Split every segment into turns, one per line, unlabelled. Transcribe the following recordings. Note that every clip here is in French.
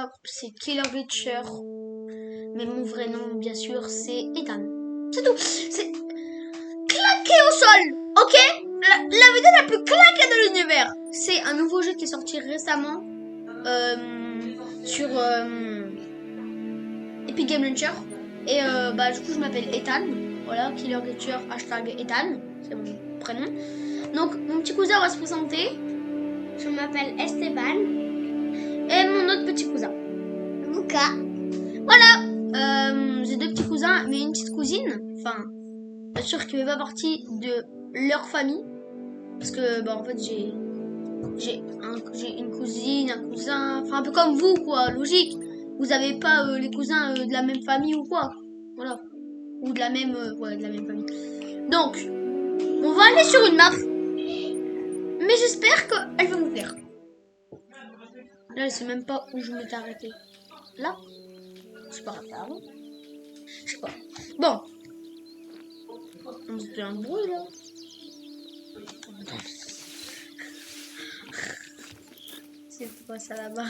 moi, c'est Killer Glitcher. Mais mon vrai nom, bien sûr, c'est Ethan. C'est tout. C'est claqué au sol. Ok, la vidéo la plus claquée de l'univers. C'est un nouveau jeu qui est sorti récemment sur Epic Game Launcher. Et du coup, je m'appelle Ethan. Voilà, Killer Glitcher, hashtag Ethan. C'est mon prénom. Donc, mon petit cousin va se présenter. Je m'appelle Esteban. Et mon autre petit cousin, Luca. Voilà. J'ai deux petits cousins, mais une petite cousine. Enfin, bien sûr qui fait pas partie de leur famille. Parce que, en fait, j'ai une cousine, un cousin. Enfin, un peu comme vous, quoi. Logique. Vous avez pas les cousins de la même famille ou quoi. Voilà. Ou de la même, de la même famille. Donc, on va aller sur une map. Mais j'espère qu'elle va nous plaire. Là, je sais même pas où je m'étais arrêté. Là? C'est pas grave. Je sais pas. Bon. On se fait un bruit, là. C'est quoi ça, là-bas?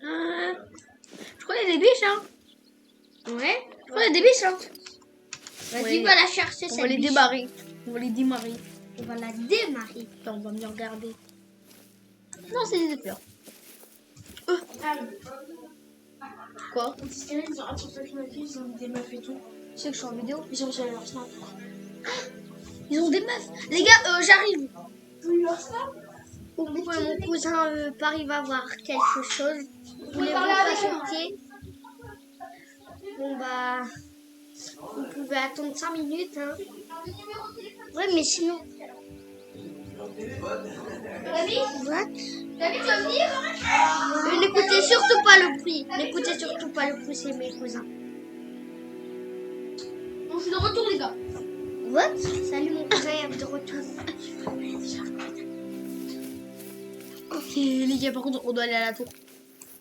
Je crois qu'il y a des biches, hein. Ouais? Je crois qu'il y a des biches, hein. Vas-y, va la chercher, cette biche. On va les démarrer. On va les démarrer. On va la démarrer. Attends, on va mieux regarder. Non, c'est des peurs. Quoi? Ils ont un truc ils ont des meufs et tout. Tu sais que je suis en vidéo? Ils ont sur leur snap. Ils ont des meufs. Les gars, j'arrive. Mon cousin Paris va voir quelque chose. Vous voulez vous patienter? Bon vous pouvez attendre 5 minutes. Hein. Ouais, mais sinon. David, tu vas venir? N'écoutez surtout pas le bruit. N'écoutez surtout pas le bruit, c'est mes cousins. Bon, je suis de retour, les gars. What? Salut mon cousin, de retour. Ok, les gars, par contre, on doit aller à la tour.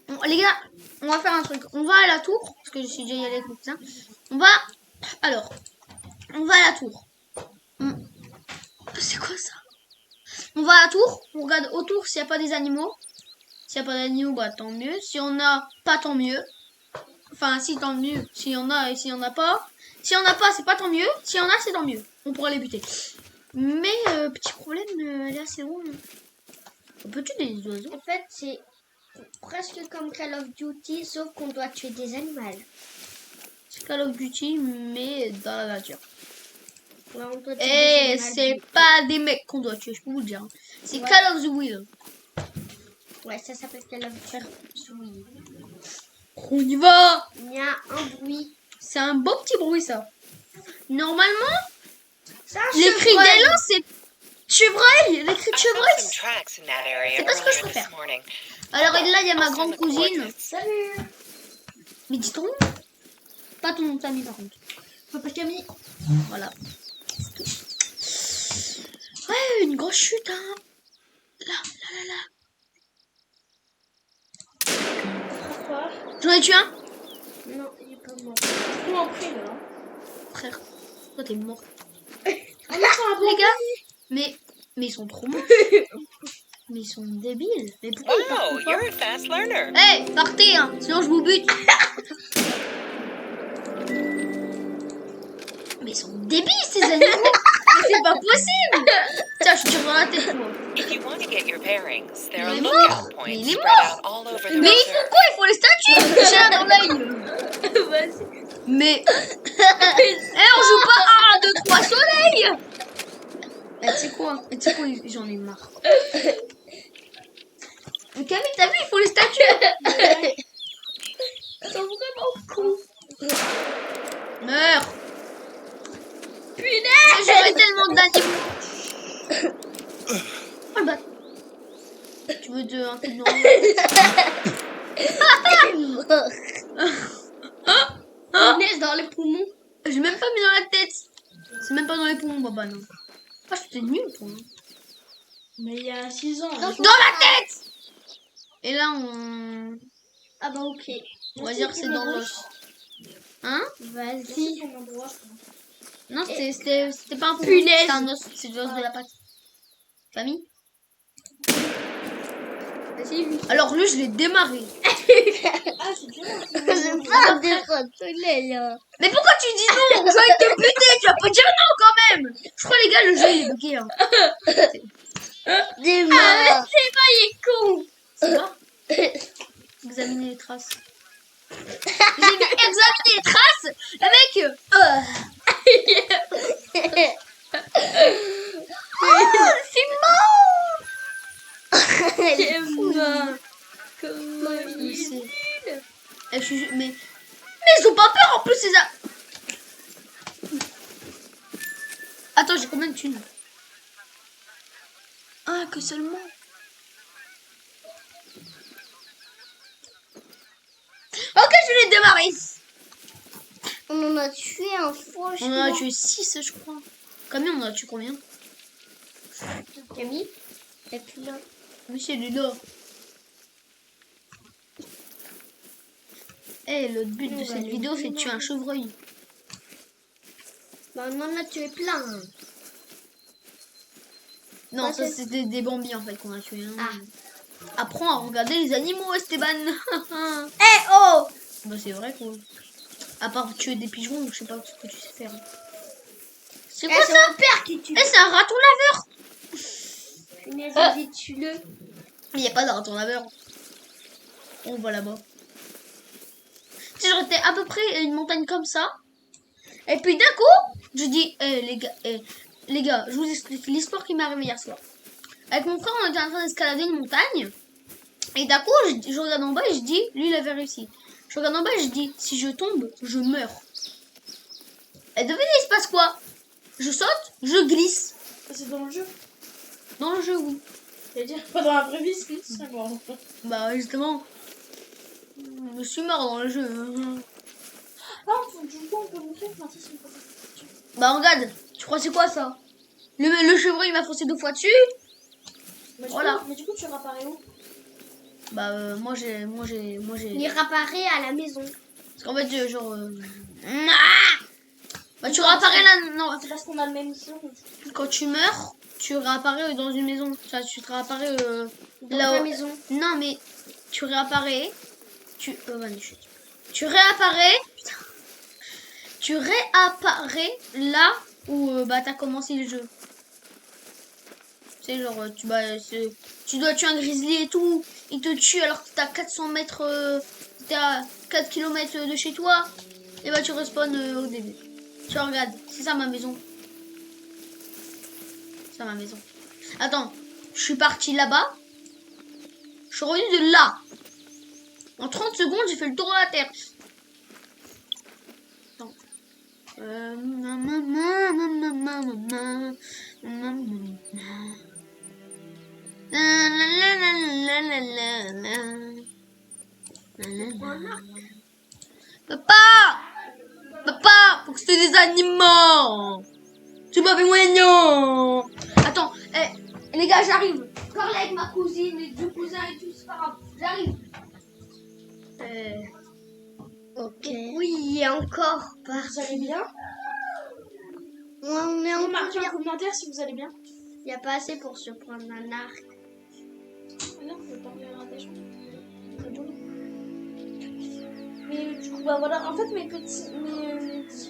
Bon, les gars, on va faire un truc. On va à la tour, parce que je suis déjà allé avec mon cousin. On va à la tour. C'est quoi ça? On va à la tour, on regarde autour s'il n'y a pas des animaux. S'il n'y a pas d'animaux, tant mieux. Si on a pas, tant mieux. Enfin, si, tant mieux. S'il y en a et s'il n'y en a pas. S'il n'y en a pas, c'est pas tant mieux. S'il y en a, c'est tant mieux. On pourra les buter. Mais, petit problème, là, c'est où? On peut tuer des oiseaux? En fait, c'est presque comme Call of Duty, sauf qu'on doit tuer des animaux. C'est Call of Duty, mais dans la nature. Et c'est pas des mecs qu'on doit tuer, je peux vous le dire. C'est Call of the Wild. Ouais, ça s'appelle Call of the Wild. On y va! Il y a un bruit. C'est un beau petit bruit, ça. Normalement, les cris d'élan, c'est chevreuil. Les cris de chevreuil, c'est pas ce que je préfère. Alors, là, il y a ma grande cousine. Salut! Mais dis ton nom. Pas ton nom de famille, par contre. Papa Camille. Voilà. Ouais, une grosse chute, hein. Là. Pourquoi? J'en ai tué un? Non, il est pas mort. Comment après, là? Frère, toi t'es mort. Les gars, mais ils sont trop morts. Mais ils sont débiles. Mais pourquoi ils partent pas? Hey, partez, hein, sinon je vous bute. Mais ils sont débiles, ces animaux. Mais c'est pas possible. Tiens, je tire dans la tête, moi. Mais il est mort. Mais il est mort. Mais il faut quoi? Il faut les statues. J'ai un dans l'œil. Vas-y. Mais on joue pas 1, 2, 3 soleil. Tu sais quoi, j'en ai marre. Mais Camille, t'as vu, il faut les statues. Ils sont vraiment cons. Meurs. Punaise, j'aurais tellement d'animaux. Oh le bat. Tu veux un coup de nom? Punaise, dans les poumons. J'ai même pas mis dans la tête. C'est même pas dans les poumons, papa, non. Ah, c'était nul pour moi. Mais il y a 6 ans. Dans la tête. Et là, on... Ah bah ok. On va dire que c'est dans l'os. Hein? Vas-y. Non, c'était pas un poumon. C'est un os. C'est l'os de la patte. Famille?
C'est lui.
Alors lui, je l'ai démarré.
Ah, c'est bien.
C'est pas des retournés, là.
Mais pourquoi tu dis non? Je vais te buter, tu vas pas dire non quand même. Je crois les gars, le jeu il est bloqué. Hein.
Des
Ah,
morts.
c'est pas, il est con.
C'est pas examiner les traces. J'ai mis examiner les traces. Le mec.
C'est mort.
C'est
mort.
Comment
Mais c'est- Eh, je suis- mais ils ont pas peur en plus ces a... Attends, j'ai combien de thunes? Ah, que seulement. Ok, je l'ai démarré.
On en a tué un
On
franchement.
en a tué 6, je crois. Combien on en a tué combien?
Camille. Et puis là.
Mais c'est lui là. Eh, le but de
On va
cette
le
vidéo, c'est de tuer
démarrer.
un chevreuil.
Bah, on en a tué plein.
Non,
Ouais,
ça
c'est-
c'était des bambis en fait qu'on a tué. Hein.
Ah.
Apprends à regarder les animaux, Esteban.
Eh oh.
Bah c'est vrai quoi. À part tuer des pigeons, je sais pas ce que tu sais faire. C'est
Eh,
quoi
c'est
ça?
mon père qui tue.
Eh, c'est un raton laveur.
Punaise, vas-y, tue-le.
Mais y a pas de raton laveur. On voit là-bas. Tu sais, j'étais à peu près une montagne comme ça. Et puis d'un coup, je dis, les gars, je vous explique l'histoire qui m'est arrivée hier soir. Avec mon frère, on était en train d'escalader une montagne. Et d'un coup, je regarde en bas et je dis, lui, il avait réussi. Je regarde en bas et je dis, si je tombe, je meurs. Et devinez, il se passe quoi? Je saute, je glisse.
C'est dans le jeu.
Dans le jeu, oui.
C'est-à-dire pas dans la vraie vie, c'est bon.
Bah, justement, je suis mort dans le jeu.
Ah, du coup, on peut montrer que Mathis me pose des questions.
Bah, regarde, tu crois c'est quoi ça? Le chevreuil, il m'a foncé 2 fois dessus.
Mais du
Voilà.
coup, mais du coup, tu réapparais où?
Bah, moi j'ai.
Il réapparaît à la maison.
Parce qu'en fait, genre. Bah, tu réapparais là. Non,
C'est parce qu'on a le même ici.
quand tu meurs, tu réapparais dans une maison. Enfin, tu te réapparais
Dans
là
la
où-
maison.
Non, mais tu réapparais. Tu réapparais. Putain. Tu réapparais là où bah, t'as commencé le jeu. Tu sais, genre, tu dois tuer un grizzly et tout. Il te tue alors que t'as 400 mètres. T'es à 4 km de chez toi. Et bah, tu respawns au début. Tu regardes, c'est ça ma maison. C'est ça ma maison. Attends, je suis parti là-bas. Je suis revenu de là. En 30 secondes, j'ai fait le tour de la Terre. Attends. Papa! Papa! Faut que c'était des animaux! Tu m'avais moyen! Attends, les gars, j'arrive. Parler avec ma cousine, les 2 cousins et tout, c'est pas grave. J'arrive.
Ok. Oui, et encore pas.
Vous allez bien?
On est
Vous
en
marquez un commentaire si vous allez bien.
Il n'y a pas assez pour se prendre un arc.
Non, vous pas regarder des gens. Très joli. Mais du coup, bah voilà, en fait, mes petits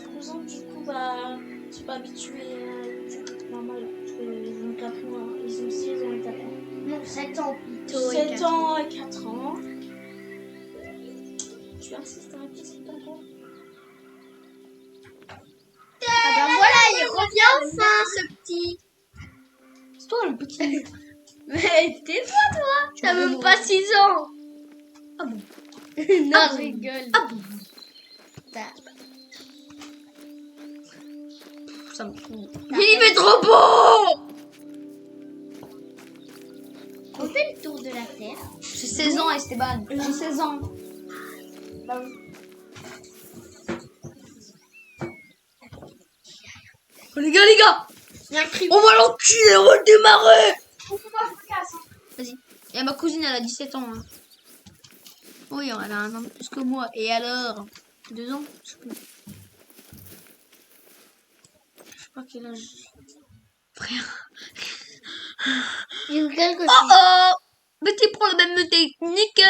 cousins, du coup, bah, ils sont pas habitués à YouTube normal. Ils ont 4 ans, ils ont 6 ans et 4 ans.
Non, 7 ans plutôt.
7 ans et 4 ans. Je vais insister un petit peu encore.
Ah ben voilà, il revient enfin ce petit.
C'est toi le petit.
Mais tais-toi toi. T'as même pas 6 ans.
Ah bon?
Non,
Ah
je
bon?
rigole.
Ah bon? Ça me fout. Il fait trop beau!
On fait le tour de la Terre.
J'ai 16 ans, Esteban. J'ai 16 ans.
Bah oui.
Oh, les gars!
Il y a un cri.
On va l'enculer, on va le démarrer!
Faut pas, je me casse.
Vas-y. Et ma cousine, elle a 17 ans. Hein. Oui, elle a 1 an de plus que moi. Et alors? 2 ans? Je sais plus. Je sais pas quel âge. Frère.
Il y a quelque
Oh
chose.
oh! Mais tu prends la même technique.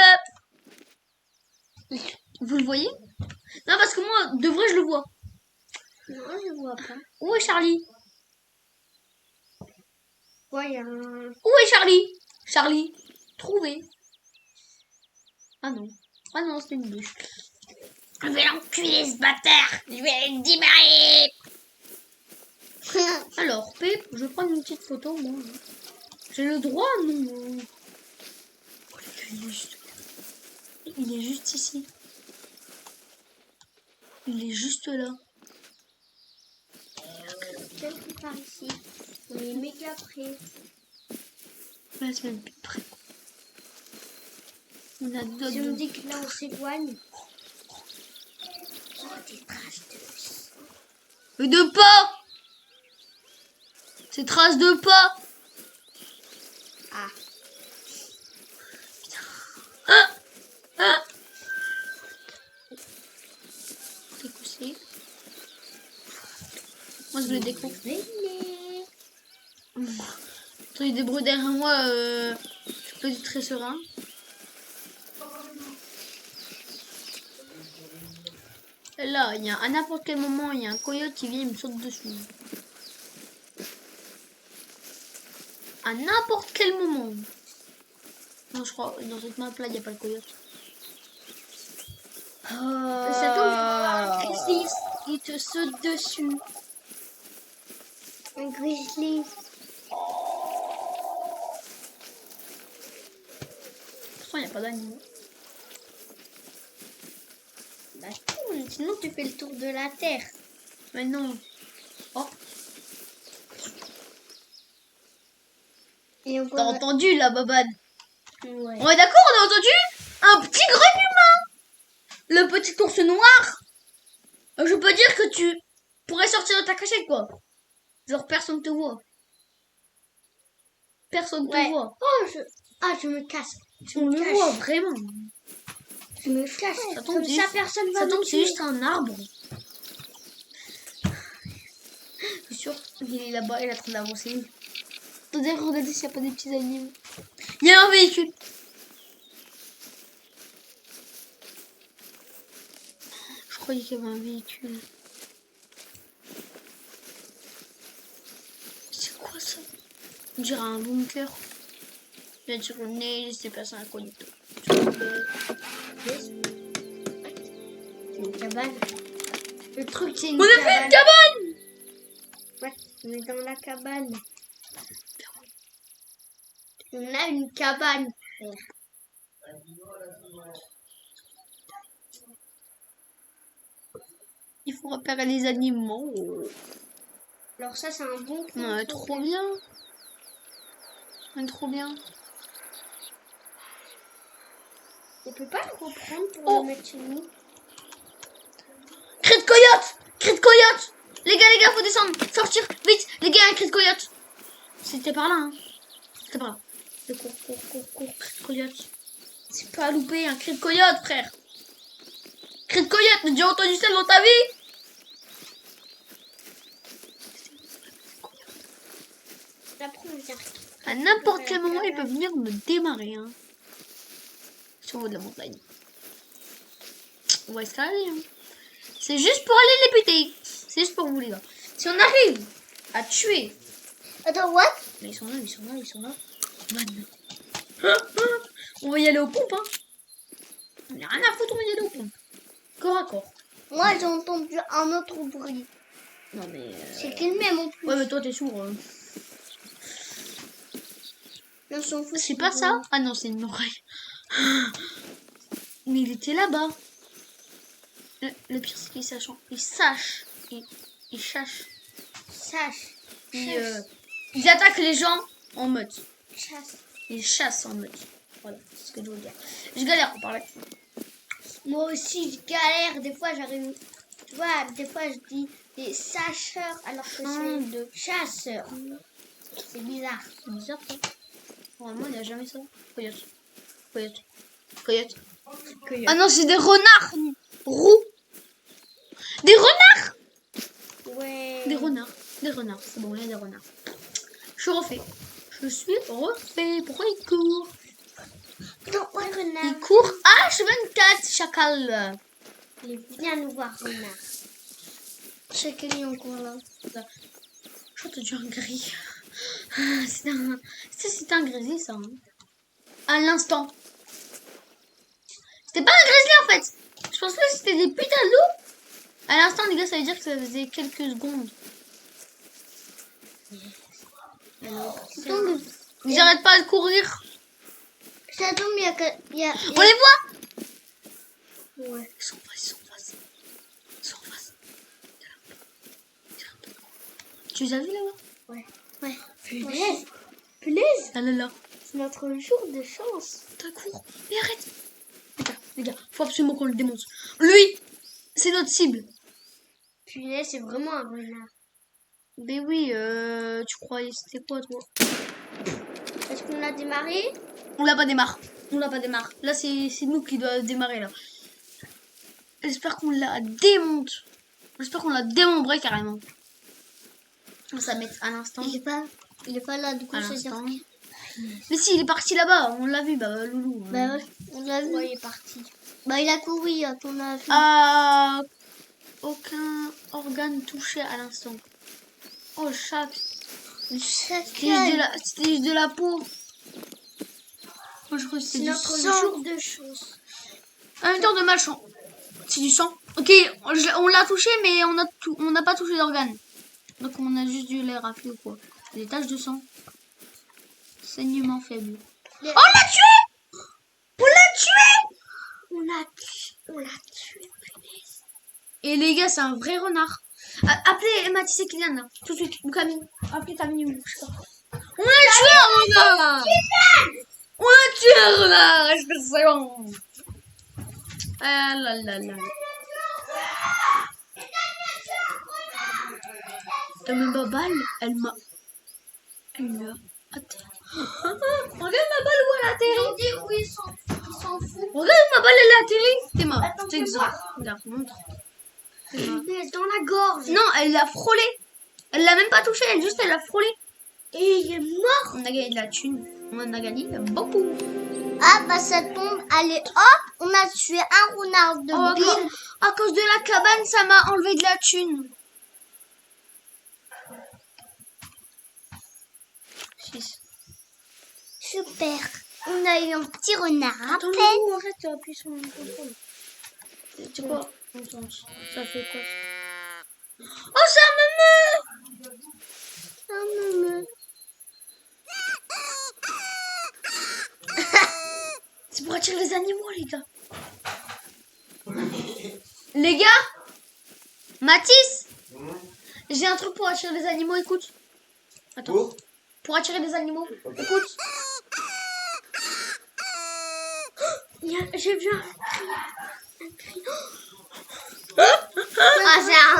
Vous le voyez? Non, parce que moi, de vrai, je le vois.
Non, je vois pas.
Où est Charlie?
Ouais, il y a un...
Où est Charlie? Charlie, trouvé. Ah non. Ah non, c'est une bûche. Je vais l'enculer, ce bâtard. Je vais le démarrer. Alors, Pep, je vais prendre une petite photo, moi. J'ai le droit, non? Oh, il est juste ici. Il est juste là.
Quelque part ici. On est méga près.
Là, c'est même plus près. On a d'autres.
Si on dit que là on s'éloigne. Oh, des traces de sang.
Mais de pas. Ces traces de pas.
Ah.
Ah. Décousser. Moi, je le découpe. Il débrouille derrière moi, je peux être très serein. Et là, il y a à n'importe quel moment, il y a un coyote qui vient et me saute dessus. À n'importe quel moment. Non, je crois, dans cette map là, il n'y a pas le coyote.
Ça tombe, Grizzly, il te saute dessus. Un grizzly.
Pourtant, il n'y a pas d'animaux.
Bah, tourne, sinon tu fais le tour de la terre.
Mais non. Oh,
Et on
t'as entendu la babane?
Ouais.
On est d'accord, on a entendu un petit grenouille humain. Le petit ours noir. Je peux dire que tu pourrais sortir de ta cachette, quoi. Genre, personne te voit. Personne te voit.
Oh, je me casse. Je
On
me
le
cache.
voit, vraiment.
Je me cache.
Ça tombe,
Comme
c'est
ça,
juste-
personne va
Ça
me
tombe, c'est
tuer.
juste un arbre. Je suis sûr qu'il est là-bas, il est en train d'avancer. Attendez, regardez s'il n'y a pas des petits animaux. Il y a un véhicule. Je croyais qu'il y avait un véhicule. C'est quoi ça? On dirait un bunker. Bien sûr, le nez, c'est passé incognito.
C'est une cabane. Le truc, c'est une
On a
cabane.
fait une cabane!
Ouais, on est dans la cabane. On a une cabane.
Il faut repérer les animaux.
Alors ça, c'est un bon point.
Ouais, trop bien. Ouais, trop bien.
On peut pas le reprendre pour
Oh.
le mettre chez nous.
Cri de coyote! Cri de coyote! Les gars, faut descendre! Sortir! Vite! Les gars, un cri de coyote! C'était par là, hein. C'était par là. Cours, cri de coyote. C'est pas à louper, un cri de coyote, frère! Cri de coyote! T'as déjà entendu ça dans ta vie?
Après, on vient.
À n'importe quel moment, ils peuvent venir me démarrer, hein. Sur le haut de la montagne. On va escalader, hein. C'est juste pour aller les péter. C'est juste pour vous, les gars. Si on arrive à tuer...
Attends, what?
Mais ils sont là. On va y aller aux pompes, hein. On n'a rien à foutre, on va y aller aux pompes. Corps à corps.
Moi, j'ai entendu un autre bruit.
Non, mais...
C'était le même en plus.
Ouais, mais toi, t'es sourd.
On s'en fout.
C'est pas ça? Ah non, c'est une oreille. Mais il était là-bas. Le pire, c'est qu'il sache. Il sache. Il chasse.
Sache.
Ils attaquent les gens en meute.
Chasse.
Ils chassent en meute. Voilà, c'est ce que je veux dire. Je galère pour parler.
Moi aussi, je galère. Des fois, j'arrive. Tu vois, des fois, je dis des sacheurs alors que c'est
de
chasseurs. C'est bizarre.
C'est bizarre, ça. Normalement, il n'y a jamais ça. Coyote. Ah non, c'est des renards roux. Des renards.
Ouais.
Des renards. C'est bon, il y a des renards. Je suis refait. Pourquoi il court?
renard.
Il court H24, chacal.
Allez, viens nous voir, renard. C'est quel est encore là?
Je te dis un gris. C'est un grizzly, ça. Hein. À l'instant. C'était pas un grizzly, en fait. Je pensais que c'était des putains d'eau. À l'instant, les gars, ça veut dire que ça faisait quelques secondes.
Donc,
Ils arrêtent pas de courir.
ça tombe, il y a...
On les voit.
Ouais.
Ils sont en face, ils sont en face. Ils sont en face. Tu les as vus là-bas?
Ouais.
Punaise.
Punaise,
Là, là, là.
c'est notre jour de chance.
T'as cours. Mais arrête. Les gars, faut absolument qu'on le démonte. Lui, c'est notre cible.
Punaise, c'est vraiment un renard.
Mais oui, tu croyais c'était quoi, toi?
Est-ce qu'on a démarré?
On l'a pas démarre. On l'a pas démarre. Là, c'est nous qui doit démarrer, là. J'espère qu'on la démonte. J'espère qu'on la démembré carrément. On va ça mettre à l'instant.
Il est pas là, du coup,
À
c'est
l'instant.
bien.
Mais si, il est parti là-bas. On l'a vu, bah, Loulou.
Bah ouais, on l'a vu. Ouais, il est parti. Bah, il a couru, à ton avis.
Ah, aucun organe touché à l'instant. Oh, chac. C'était juste de la peau. Moi, je crois que
C'est
c'est du
notre
sang.
jour de chance.
En même temps de malchance. C'est du sang. Ok, on l'a touché, mais on n'a pas touché d'organe. Donc on a juste dû les rafler ou quoi. Des taches de sang. Saignement faible.
Les-
On l'a tué. On l'a tué.
On l'a tué.
Et les gars, c'est un vrai renard. Appelez Mathis et Kylian là. Tout de suite. Ou Camille. Appelez Camille ou je sais pas. On a tué un renard. On a tué un renard. Est-ce que c'est bon? Ah là là là. T'as même pas balle. Elle m'a atterri. Regarde ma balle où elle a atterri.
Ils ont dit où ils s'en foutent.
Regarde ma balle, elle a atterri. T'es mort.
Attends,
C'est
fais
ça. Regarde, montre.
Punaise, dans la gorge.
Non, elle l'a frôlé. Elle l'a même pas touché, elle l'a frôlé.
Et il est mort.
On a gagné de la thune. On en a gagné beaucoup.
Ah, bah ça tombe. Allez, hop, on a tué un renard de
Oh,
bille.
à cause de la cabane, ça m'a enlevé de la thune. 6.
Super. On a eu un petit renard à
Attends,
peine.
non, arrête, tu appuies sur le contrôle. C'est quoi? Attends, ça fait quoi? Oh, c'est un meumeux. C'est pour attirer les animaux, les gars. Les gars, Mathis, j'ai un truc pour attirer les animaux, écoute. Attends. Pour attirer les animaux, écoute.
J'ai vu un cri.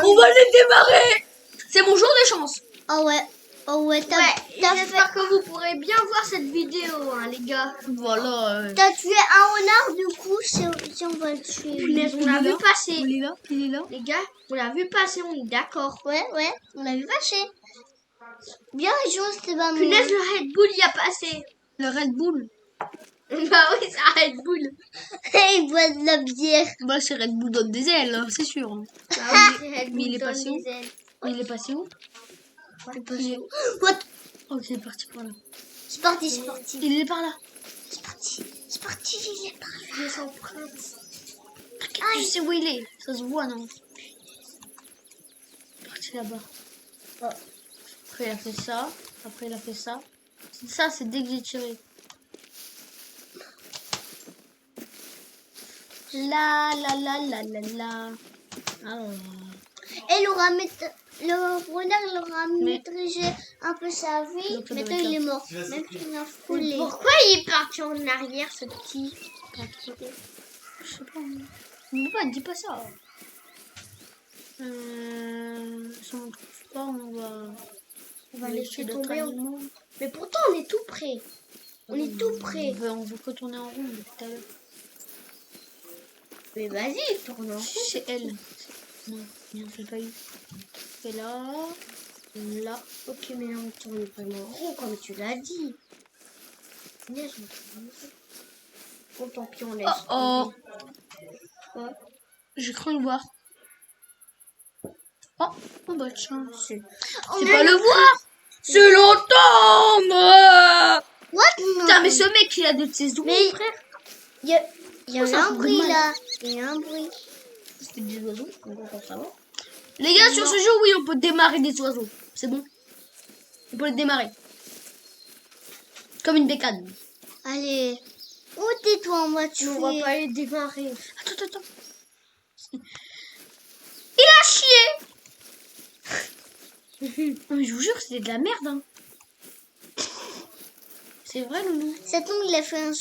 On va les démarrer. C'est mon jour de chance.
Oh ouais,
J'espère que vous pourrez bien voir cette vidéo, hein, les gars.
Voilà.
T'as tué un renard, du coup, si on va le tuer.
Punaise, on l'a vu passer.
Il est là, il est là.
Les gars, on l'a vu passer, on est d'accord.
Ouais, on l'a vu vacher. Bien joué, Stéban.
Punaise, le Red Bull y a passé.
Le Red Bull.
Bah oui, c'est un Red Bull.
Il boit de la bière.
Bah, c'est Red Bull donne des ailes, hein, c'est sûr.
Bah oui, c'est Red
Mais il
Bull
est
dans
passé où?
les ailes.
Il est passé où? Il est...
What?
Ok, il est parti par là.
C'est parti.
Il est par là.
C'est parti, il est parti.
Il est sans prince.
Tu sais où il est? Ça se voit, non? Il est parti là-bas. Oh. Après, il a fait ça. Après, il a fait ça. Ça, c'est dès que j'ai tiré. La la la la la la. Alors.
Et le renard, il aura maîtrisé un peu sa vie.
Donc, ça doit
Maintenant,
être
il
là.
est mort. Même il a frôlé.
Pourquoi il est parti en arrière, ce petit?
Je sais pas. Mais pas, dis pas ça. Si on ne trouve pas, on va
laisser
d'autres
tomber.
animaux.
Mais pourtant, on est tout près. On est tout près.
On veut que tourner en rond depuis tout à l'heure.
Mais vas-y, tourne en rond.
C'est elle. Non, on fait pas eu. Et là, là.
Ok, mais là, on tourne vraiment en rond, comme tu l'as dit. Punaise, on tourne en rond.
Bon, tant pis, on laisse.
Oh,
Quoi
j'ai cru le voir. Oh, bah tiens.
C'est
C'est pas le voir. C'est l'entendre.
What?
Putain, mais ce mec, il a de ses oreilles,
Mais-
frère.
Il y a
Oh, ça
un
fait
bruit
mal.
là. Il y a un bruit.
C'était des oiseaux, donc on peut savoir. Les gars, sur ce jeu, oui, on peut démarrer des oiseaux. C'est bon. On peut les démarrer. Comme une bécane.
Allez. Où tais-toi, on va tuer.
On va pas les démarrer.
Attends. Il a chié. Non, mais je vous jure, c'était de la merde. Hein. C'est vrai, Loulou.
Ça tombe, il a fait un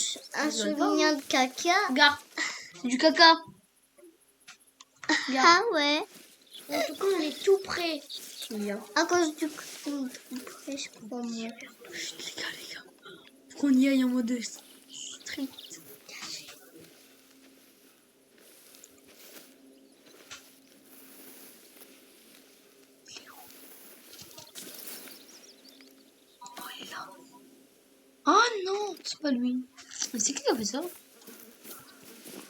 souvenir de caca.
Regarde, c'est du caca. Regarde.
Ah ouais.
En tout cas, on est tout près.
À cause du coup, je prends mieux.
Les gars. Faut qu'on y aille en mode strict. Oh, il est là. Oh non, c'est pas lui. Mais c'est qui a fait ça?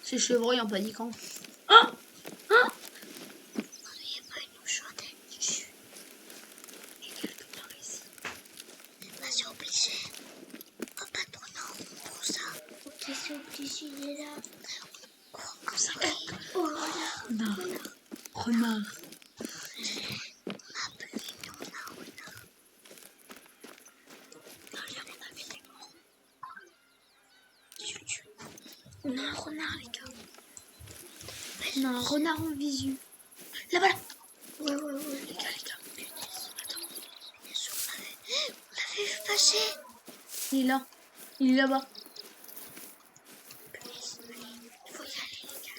C'est Chevreuil en paniquant. Ah! Ah!
Il n'y a pas une chandelle dessus.
Il y a quelqu'un par ici.
Bah, c'est obligé. On va pas tourner en rond pour ça. Ok, c'est obligé, il est là.
Comme ça.
Oh là là.
Renard. On a un renard, les gars. On a un renard en visu. Là-bas, là.
Ouais.
Les gars. Attends.
On l'avait vu passer.
Il est là. Il est là-bas.
Il faut y aller, les gars.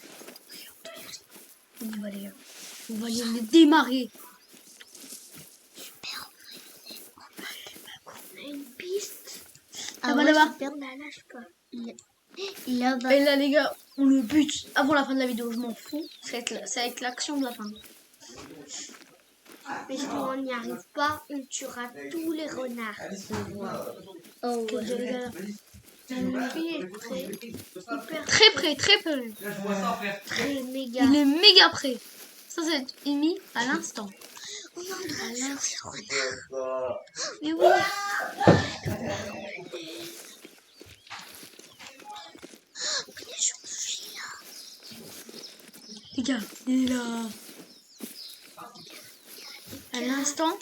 On y va, les gars. On va aller les démarrer.
Super.
On a une piste.
Là-bas.
Super, on la lâche pas. Il est là-bas.
Et là, les gars, on le bute avant la fin de la vidéo. Je m'en fous. Ça va être l'action de la fin.
Mais si on n'y arrive pas, on tuera tous les renards.
Oh
Ok,
ouais.
les gars.
Le prix est prêt. Hyper
Très près.
très méga.
Il est méga près. Ça va être émis à l'instant.
On est en train de faire ce renard.
Mais oui.
On est sur ce chien là.
Les gars, il est là. À l'instant.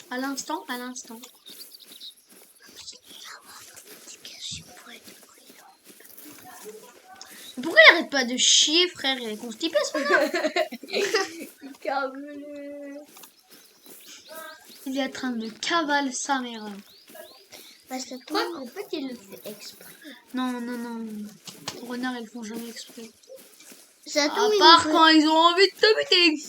Pourquoi il arrête pas de chier, frère? Il est constipé, ce gars. Il est en train de cavaler sa mère.
Parce que
Quoi
toi,
En fait, il le fait exprès.
Non. Les renards, ils font jamais exprès.
ça
À
tombe, il
part
nous
quand ils ont envie de te buter.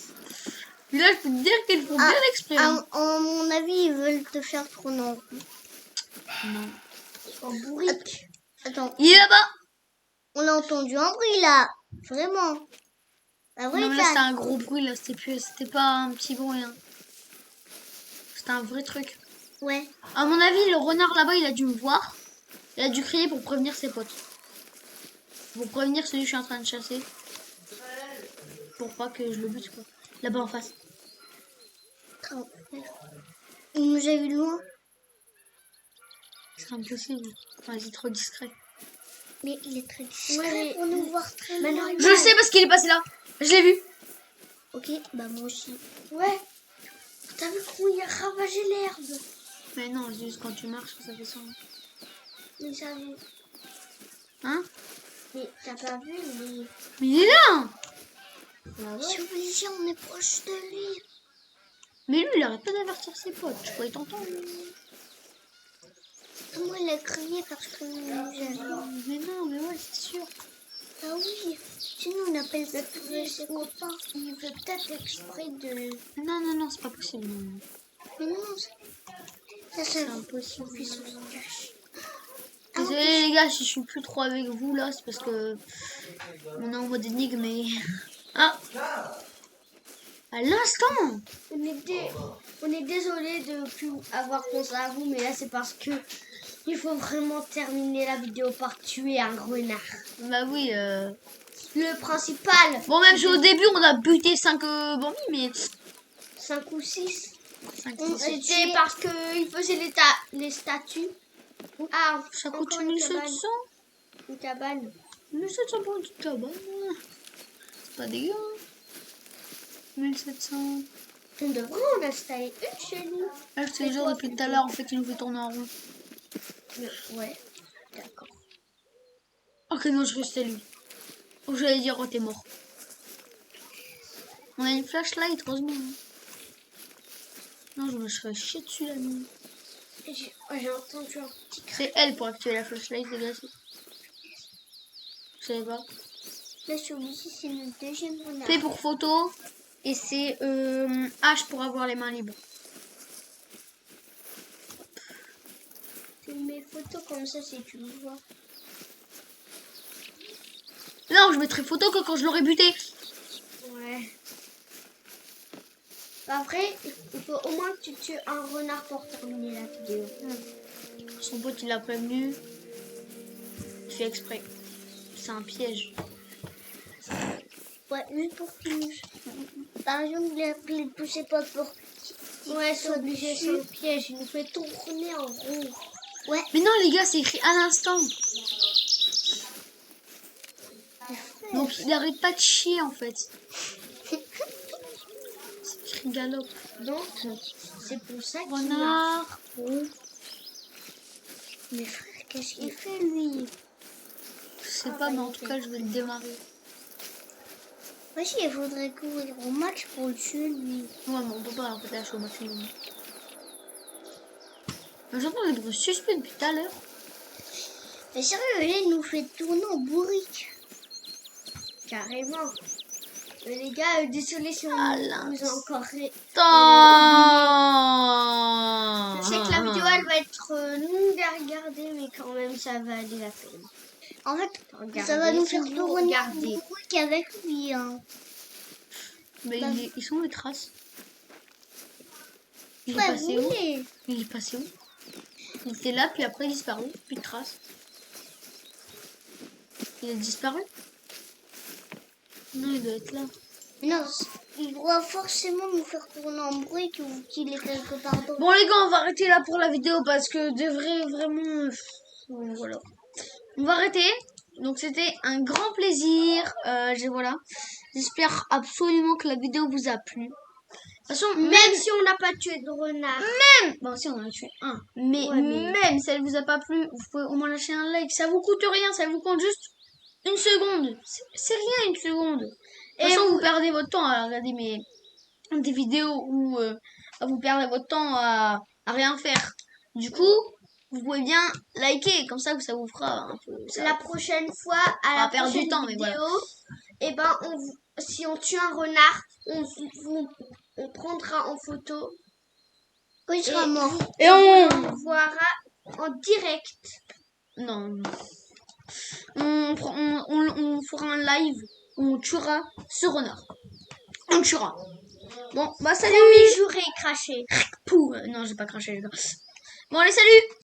Et là, je peux te dire qu'ils font bien exprès. hein.
à mon avis, ils veulent te faire tourner en rond.
Non.
En bourrique.
Attends,
Il est là-bas.
on a entendu un bruit là. Vraiment. La vraie
Non, mais là, c'était
canne.
un gros bruit. Là, c'était pas un petit bruit. Hein. C'était un vrai truc.
Ouais.
À mon avis, le renard là-bas, il a dû me voir. Il a dû crier pour prévenir ses potes. Pour prévenir celui que je suis en train de chasser. Pour pas que je le bute, quoi. Là-bas en face.
Il nous a vu de loin.
C'est impossible. Vas-y, trop discret.
Mais il est très discret
Ouais,
pour nous voir très loin.
Maintenant,
Je le sais parce qu'il est passé là. Je l'ai vu.
Ok, bah moi aussi.
Ouais. T'as vu comment il a ravagé l'herbe?
Mais non, juste quand tu marches, ça fait ça.
Mais ça vu.
Hein?
Mais t'as pas vu les...
Mais il est là.
Ah
C'est obligé, on est proche de lui.
Mais lui, il arrête pas d'avertir ses potes. Je pourrais t'entendre.
Moi, il a crié parce que nous avons...
Mais non, mais ouais, c'est sûr.
Ah oui, sinon on appelle ça ses copains.
Il veut peut-être exprès de...
Non, c'est pas possible. Non.
Mais non, ça c'est
impossible.
Puis on se cache.
Désolé les gars, si je suis plus trop avec vous là, c'est parce que on est en mode énigme, mais... Ah! À l'instant!
On est désolé de plus avoir pensé à vous, mais là c'est parce que
Il faut vraiment terminer la vidéo par tuer un renard.
Bah oui.
Le principal.
Bon, même si au début, on a buté 5 bambis, mais...
5 ou 6.
5,
C'était parce qu'il faisait les statues. Ah,
ça
encore
coûte
une
1700.
cabane. Une cabane.
1700 pour une petite cabane. C'est pas dégueu. Hein. 1700.
On devrait en installer une chez nous.
Là, je te jure, depuis tout à l'heure, en fait, il nous fait tourner en rond.
Ouais, d'accord.
Ok, non, je restais lui. Oh, j'allais dire, oh, t'es mort. On a une flashlight, heureusement. Non, je me serais chié dessus la nuit.
J'ai entendu un petit cri.
C'est elle pour activer la flashlight, les gars. Je savais pas.
Là, sur ici, c'est le deuxième renard.
P pour photo. Et c'est H pour avoir les mains libres.
Tu mets photo comme ça, si tu le vois.
Non, je mettrai photo que quand je l'aurai buté.
Ouais. Après, il faut au moins que tu tues un renard pour terminer la vidéo.
Son pote, il l'a prévenu. Il fait exprès. C'est un piège.
Ouais, juste pour qu'il nous... Par exemple, les toucher pas pour... Ouais, c'est obligé, c'est un piège. Il nous fait tourner en rond. Ouais.
Mais non, les gars, c'est écrit à l'instant. Donc, il arrête pas de chier, en fait. C'est écrit galope.
Donc, c'est pour ça qu'il a...
Renard. Oh.
Mais frère, qu'est-ce qu'il fait, lui?
Je sais pas, mais en tout cas, je vais le démarrer.
Voici, il faudrait courir au match pour le tuer, lui.
Ouais, mais on peut pas, en fait, là, je suis au maximum. J'entends des bruits suspects depuis tout à l'heure.
Mais sérieux, il nous fait tourner en bourrique. Carrément. Mais les gars, désolé si on vous a encore... Je sais que la vidéo, elle va être longue à regarder, mais quand même, ça va aller la peine. En fait, ça va nous faire tourner en bourrique avec lui. Hein.
Mais ils sont où les traces? Il est
Ouais,
passé où?
oui.
Il est passé où? Il était là, puis après il a disparu. Plus de traces. Il a disparu? Non, il doit être là.
Non, il doit forcément nous faire tourner en bourrique ou qu'il est quelque part d'autre.
Bon les gars, on va arrêter là pour la vidéo parce que de vrai, vraiment... Voilà. On va arrêter. Donc c'était un grand plaisir. Voilà. J'espère absolument que la vidéo vous a plu. De toute façon,
Même si on n'a pas tué de renard.
Bon, si on en a tué un. Mais
Ouais,
même si elle vous a pas plu, vous pouvez au moins lâcher un like. Ça vous coûte rien, ça vous compte juste une seconde. C'est rien une seconde. De toute façon, vous perdez votre temps à regarder des vidéos où vous perdez votre temps à rien faire. Du coup, vous pouvez bien liker, comme ça vous fera un peu...
La prochaine fois, à la
perdre
prochaine
du temps, mais
vidéo,
voilà.
et ben, si on tue un renard, on prendra en photo. Quand il sera mort.
Et on
verra en direct.
Non. On fera un live où on tuera ce renard. On le tuera. Bon, bah salut.
Promis, juré, craché.
Pouh. Non, j'ai pas craché les gars. Bon, allez, salut.